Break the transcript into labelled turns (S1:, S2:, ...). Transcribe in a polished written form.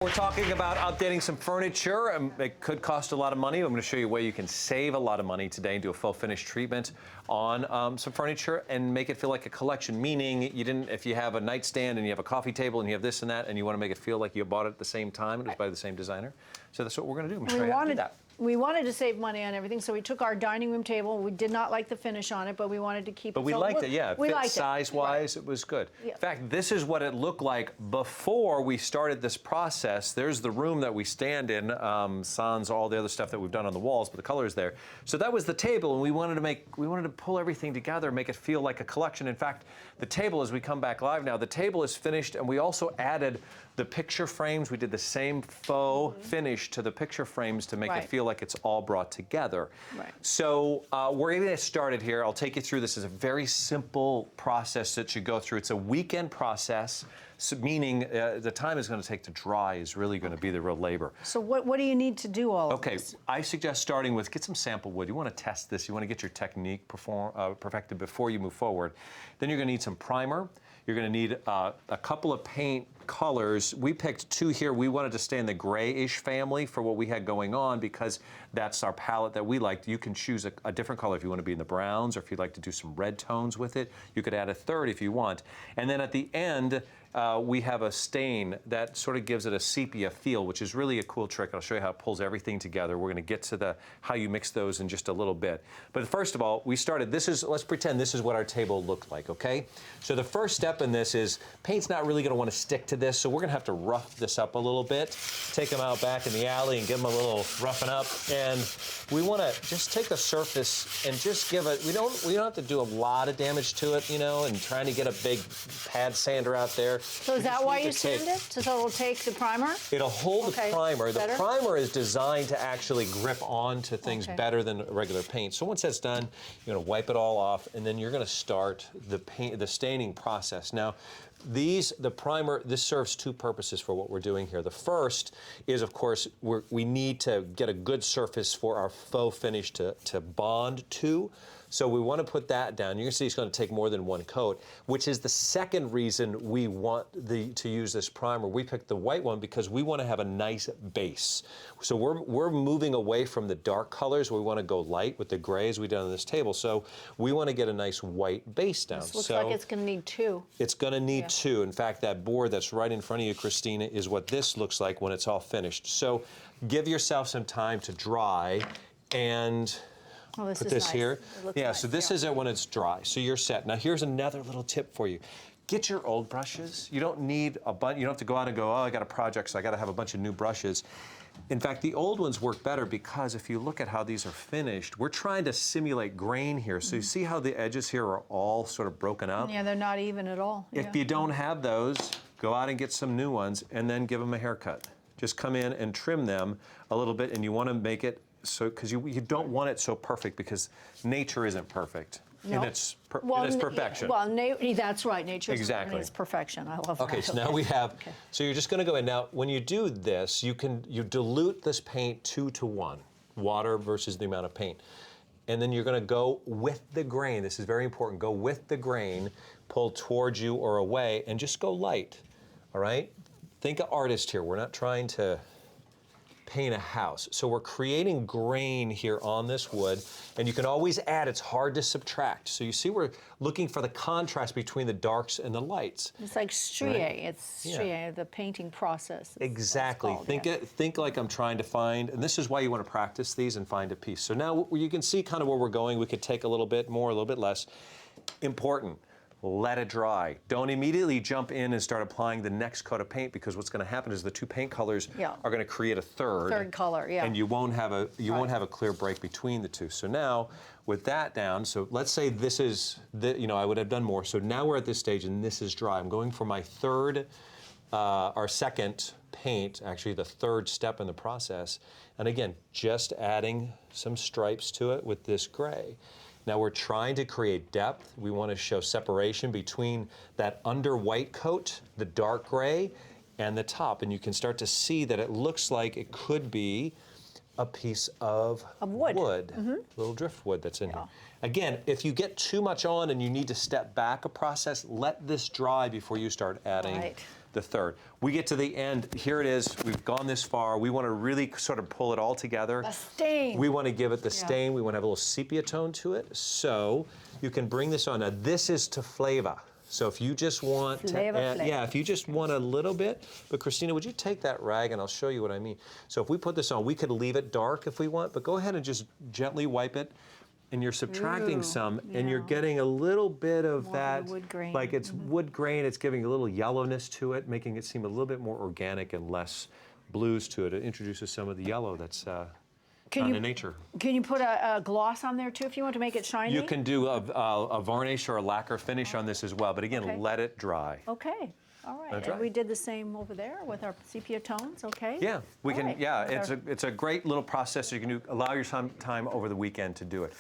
S1: We're talking about updating some furniture. It could cost a lot of money. I'm going to show you a way you can save a lot of money today and do a faux finish treatment on some furniture and make it feel like a collection. Meaning, if you have a nightstand and you have a coffee table and you have this and that, and you want to make it feel like you bought it at the same time and it was by the same designer. So that's what we're going to do. I'm going to show you how to do that.
S2: We wanted to save money on everything, so we took our dining room table. We did not like the finish on it, but we wanted to keep it.
S1: But we liked it, yeah.
S2: We liked it.
S1: Size-wise, it was good. Yeah. In fact, this is what it looked like before we started this process. There's the room that we stand in, sans all the other stuff that we've done on the walls, but the color is there. So that was the table, and we wanted to pull everything together, make it feel like a collection. In fact, the table, as we come back live now, the table is finished, and we also added the picture frames. We did the same faux finish to the picture frames to make it feel like it's all brought together. Right. So we're going to get started here. I'll take you through this. Is a very simple process that you go through. It's a weekend process, so meaning the time it's going to take to dry is really going to be the real labor. So
S2: what do you need to do all of
S1: Okay,
S2: this?
S1: I suggest starting with get some sample wood. You want to test this. You want to get your technique perfected before you move forward. Then you're going to need some primer. You're going to need a couple of paint colors. We picked two here. We wanted to stay in the grayish family for what we had going on because that's our palette that we liked. You can choose a different color if you want to be in the browns, or if you'd like to do some red tones with it. You could add a third if you want. And then at the end, we have a stain that sort of gives it a sepia feel, which is really a cool trick. I'll show you how it pulls everything together. We're going to get to how you mix those in just a little bit. But first of all, we started, let's pretend this is what our table looked like, okay? So the first step in this is, paint's not really going to want to stick to this, so we're going to have to rough this up a little bit. Take them out back in the alley and give them a little roughing up. And we want to just take the surface and just give it, we don't have to do a lot of damage to it, you know, and trying to get a big pad sander out there.
S2: So is that why you sand it? So it'll take the primer?
S1: It'll hold the primer. The primer is designed to actually grip onto things better than regular paint. So once that's done, you're going to wipe it all off, and then you're going to start the staining process. Now, the primer, this serves two purposes for what we're doing here. The first is, of course, we need to get a good surface for our faux finish to bond to. So we want to put that down. You're going to see it's going to take more than one coat, which is the second reason we want to use this primer. We picked the white one because we want to have a nice base. So we're moving away from the dark colors. We want to go light with the grays we've done on this table. So we want to get a nice white base down.
S2: This looks like it's going to need two. It's
S1: going to need two. In fact, that board that's right in front of you, Christina, is what this looks like when it's all finished. So give yourself some time to dry and put this here. Yeah, so this is it when it's dry. So you're set. Now here's another little tip for you. Get your old brushes. You don't need a bunch. You don't have to go out and go, oh, I got a project, so I got to have a bunch of new brushes. In fact, the old ones work better because if you look at how these are finished, we're trying to simulate grain here. So you see how the edges here are all sort of broken up?
S2: Yeah, they're not even at all.
S1: If you don't have those, go out and get some new ones and then give them a haircut. Just come in and trim them a little bit, and you want to make it so, because you don't want it so perfect, because nature isn't perfect.
S2: No.
S1: In its perfection.
S2: Well, that's right. Nature is
S1: exactly.
S2: It's perfection. I love that.
S1: Okay, so now we have, so you're just going to go in. Now, when you do this, you dilute this paint 2 to 1, water versus the amount of paint. And then you're going to go with the grain. This is very important. Go with the grain, pull towards you or away, and just go light, all right? Think of artist here. We're not trying to paint a house. So we're creating grain here on this wood, and you can always add. It's hard to subtract. So you see we're looking for the contrast between the darks and the lights.
S2: It's like striae. Right? It's striae, the painting process.
S1: Exactly. Think like I'm trying to find, and this is why you want to practice these and find a piece. So now you can see kind of where we're going. We could take a little bit more, a little bit less. Important. Let it dry. Don't immediately jump in and start applying the next coat of paint, because what's going to happen is the two paint colors are going to create a third
S2: color,
S1: and you won't have a clear break between the two. So now with that down, so let's say this is I would have done more. So now we're at this stage and this is dry. I'm going for my second paint, actually the third step in the process, and again just adding some stripes to it with this gray. Now we're trying to create depth. We want to show separation between that under white coat, the dark gray, and the top. And you can start to see that it looks like it could be a piece of wood. Little driftwood that's in here. Again, if you get too much on and you need to step back a process, let this dry before you start adding the third. We get to the end, here it is, we've gone this far, we want to really sort of pull it all together.
S2: A stain.
S1: We want to give it the stain, we want to have a little sepia tone to it, so you can bring this on. Now this is to flavor. So if you just want to add, yeah, if you just want a little bit, but Cristina, would you take that rag and I'll show you what I mean. So if we put this on, we could leave it dark if we want, but go ahead and just gently wipe it, and you're subtracting some, and you're getting a little bit of
S2: More
S1: that,
S2: of the wood grain.
S1: like it's wood grain, it's giving a little yellowness to it, making it seem a little bit more organic and less blues to it. It introduces some of the yellow that's found in nature.
S2: Can you put a gloss on there too if you want to make it shiny?
S1: You can do a varnish or a lacquer finish on this as well, but again, let it dry.
S2: Okay. All right.
S1: That's
S2: And
S1: right.
S2: we did the same over there with our sepia tones, okay?
S1: Yeah, we
S2: All
S1: can.
S2: right.
S1: Yeah, it's a great little process. You can allow your time over the weekend to do it.